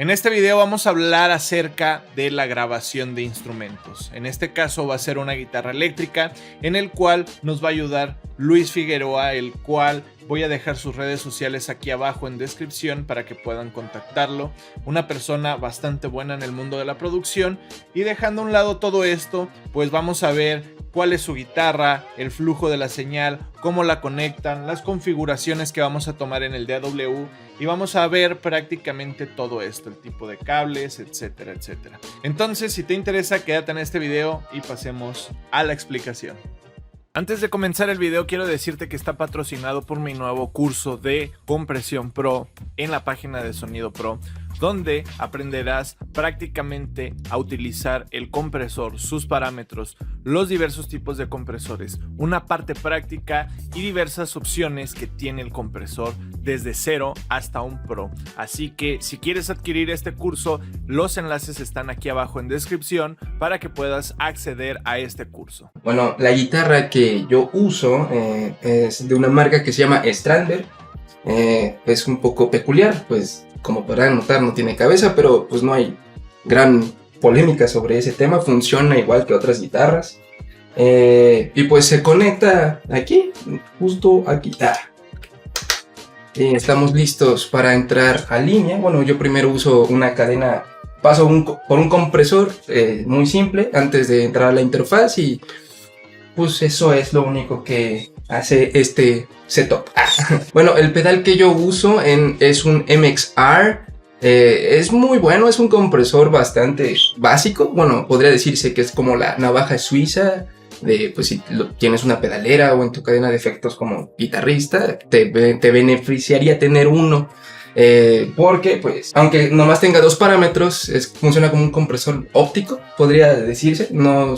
En este video vamos a hablar acerca de la grabación de instrumentos. En este caso va a ser una guitarra eléctrica en el cual nos va a ayudar Luis Figueroa, el cual voy a dejar sus redes sociales aquí abajo en descripción para que puedan contactarlo. Una persona bastante buena en el mundo de la producción. Y dejando a un lado todo esto, pues vamos a ver cuál es su guitarra, el flujo de la señal, cómo la conectan, las configuraciones que vamos a tomar en el DAW y vamos a ver prácticamente todo esto, el tipo de cables, etcétera, etcétera. Entonces, si te interesa, quédate en este video y pasemos a la explicación. Antes de comenzar el video, quiero decirte que está patrocinado por mi nuevo curso de compresión pro en la página de Sonido Pro, donde aprenderás prácticamente a utilizar el compresor, sus parámetros, los diversos tipos de compresores, una parte práctica y diversas opciones que tiene el compresor desde cero hasta un pro. Así que si quieres adquirir este curso, los enlaces están aquí abajo en descripción para que puedas acceder a este curso. Bueno, la guitarra que yo uso es de una marca que se llama Strandberg. Es un poco peculiar, pues como podrán notar no tiene cabeza, pero pues no hay gran polémica sobre ese tema, funciona igual que otras guitarras. Y pues se conecta aquí, justo aquí. Y estamos listos para entrar a línea. Bueno, yo primero uso una cadena, paso por un compresor muy simple antes de entrar a la interfaz y pues eso es lo único que hace este setup. Bueno, el pedal que yo uso es un MXR. Es muy bueno, es un compresor bastante básico. Bueno, podría decirse que es como la navaja suiza de, pues si tienes una pedalera o en tu cadena de efectos como guitarrista, te beneficiaría tener uno. Porque pues aunque nomás tenga dos parámetros, funciona como un compresor óptico, podría decirse. No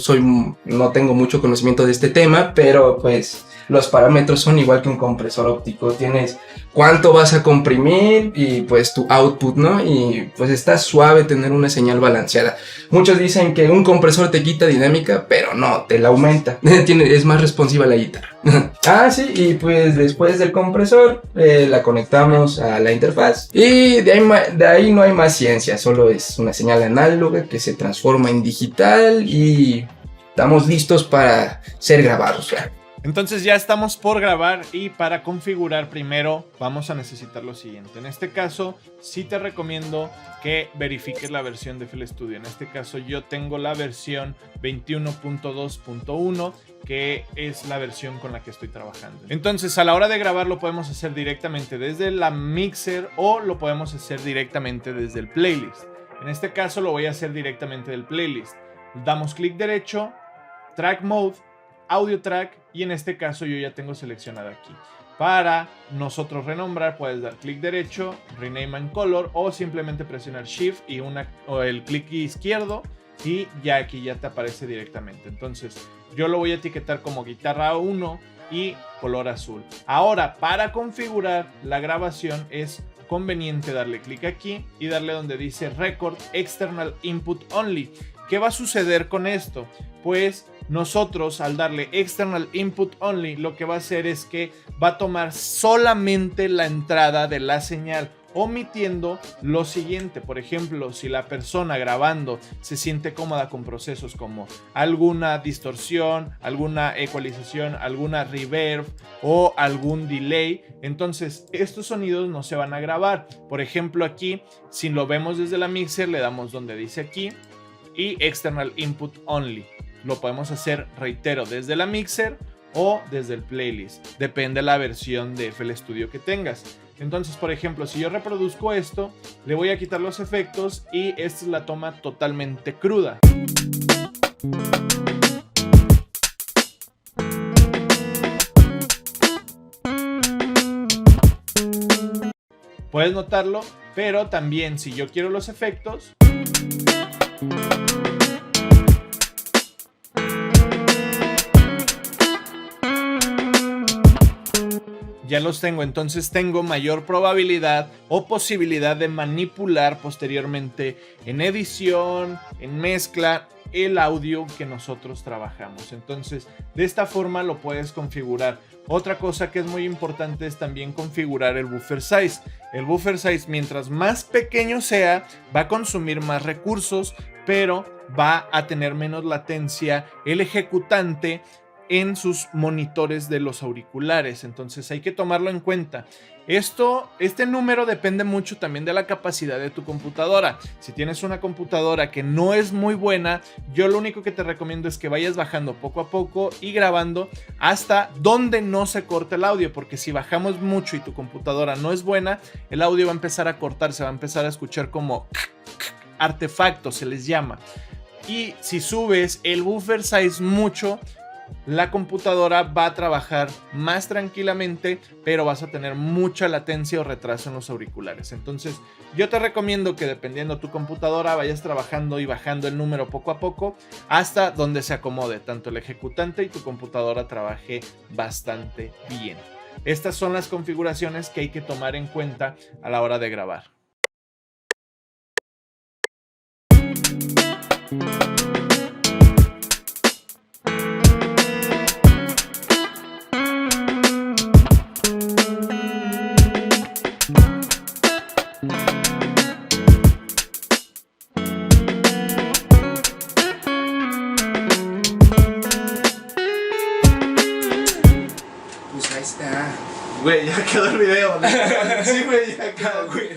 tengo mucho conocimiento de este tema, pero pues los parámetros son igual que un compresor óptico. Tienes cuánto vas a comprimir y pues tu output, ¿no? Y pues está suave tener una señal balanceada. Muchos dicen que un compresor te quita dinámica, pero no, te la aumenta. Es más responsiva la guitarra. Sí, y pues después del compresor la conectamos a la interfaz. Y de ahí no hay más ciencia, solo es una señal análoga que se transforma en digital y estamos listos para ser grabados. Entonces ya estamos por grabar y para configurar primero vamos a necesitar lo siguiente. En este caso sí te recomiendo que verifiques la versión de FL Studio. En este caso yo tengo la versión 21.2.1 que es la versión con la que estoy trabajando. Entonces a la hora de grabar lo podemos hacer directamente desde la mixer o lo podemos hacer directamente desde el playlist. En este caso lo voy a hacer directamente del playlist. Damos clic derecho, Track Mode, Audio Track y en este caso yo ya tengo seleccionado aquí. Para nosotros renombrar puedes dar clic derecho, Rename and Color o simplemente presionar Shift y el clic izquierdo y ya aquí ya te aparece directamente. Entonces yo lo voy a etiquetar como guitarra 1 y color azul. Ahora para configurar la grabación es conveniente darle clic aquí y darle donde dice Record External Input Only. ¿Qué va a suceder con esto? Pues nosotros al darle External Input Only lo que va a hacer es que va a tomar solamente la entrada de la señal, omitiendo lo siguiente. Por ejemplo, si la persona grabando se siente cómoda con procesos como alguna distorsión, alguna ecualización, alguna reverb o algún delay, entonces estos sonidos no se van a grabar. Por ejemplo, aquí si lo vemos desde la mixer le damos donde dice aquí y External Input Only. Lo podemos hacer, reitero, desde la mixer o desde el playlist. Depende de la versión de FL Studio que tengas. Entonces, por ejemplo, si yo reproduzco esto, le voy a quitar los efectos y esta es la toma totalmente cruda. Puedes notarlo, pero también si yo quiero los efectos, ya los tengo, entonces tengo mayor probabilidad o posibilidad de manipular posteriormente en edición, en mezcla el audio que nosotros trabajamos. Entonces, de esta forma lo puedes configurar. Otra cosa que es muy importante es también configurar el buffer size. El buffer size, mientras más pequeño sea, va a consumir más recursos, pero va a tener menos latencia el ejecutante en sus monitores de los auriculares. Entonces hay que tomarlo en cuenta. Este número depende mucho también de la capacidad de tu computadora. Si tienes una computadora que no es muy buena, yo lo único que te recomiendo es que vayas bajando poco a poco y grabando hasta donde no se corte el audio, porque si bajamos mucho y tu computadora no es buena, el audio va a empezar a cortarse, va a empezar a escuchar como artefactos, se les llama. Y si subes el buffer size mucho, la computadora va a trabajar más tranquilamente, pero vas a tener mucha latencia o retraso en los auriculares. Entonces, yo te recomiendo que dependiendo de tu computadora vayas trabajando y bajando el número poco a poco hasta donde se acomode, tanto el ejecutante y tu computadora trabaje bastante bien. Estas son las configuraciones que hay que tomar en cuenta a la hora de grabar. Pues ahí está. Güey, ya quedó el video. Sí, güey, ya quedó, güey.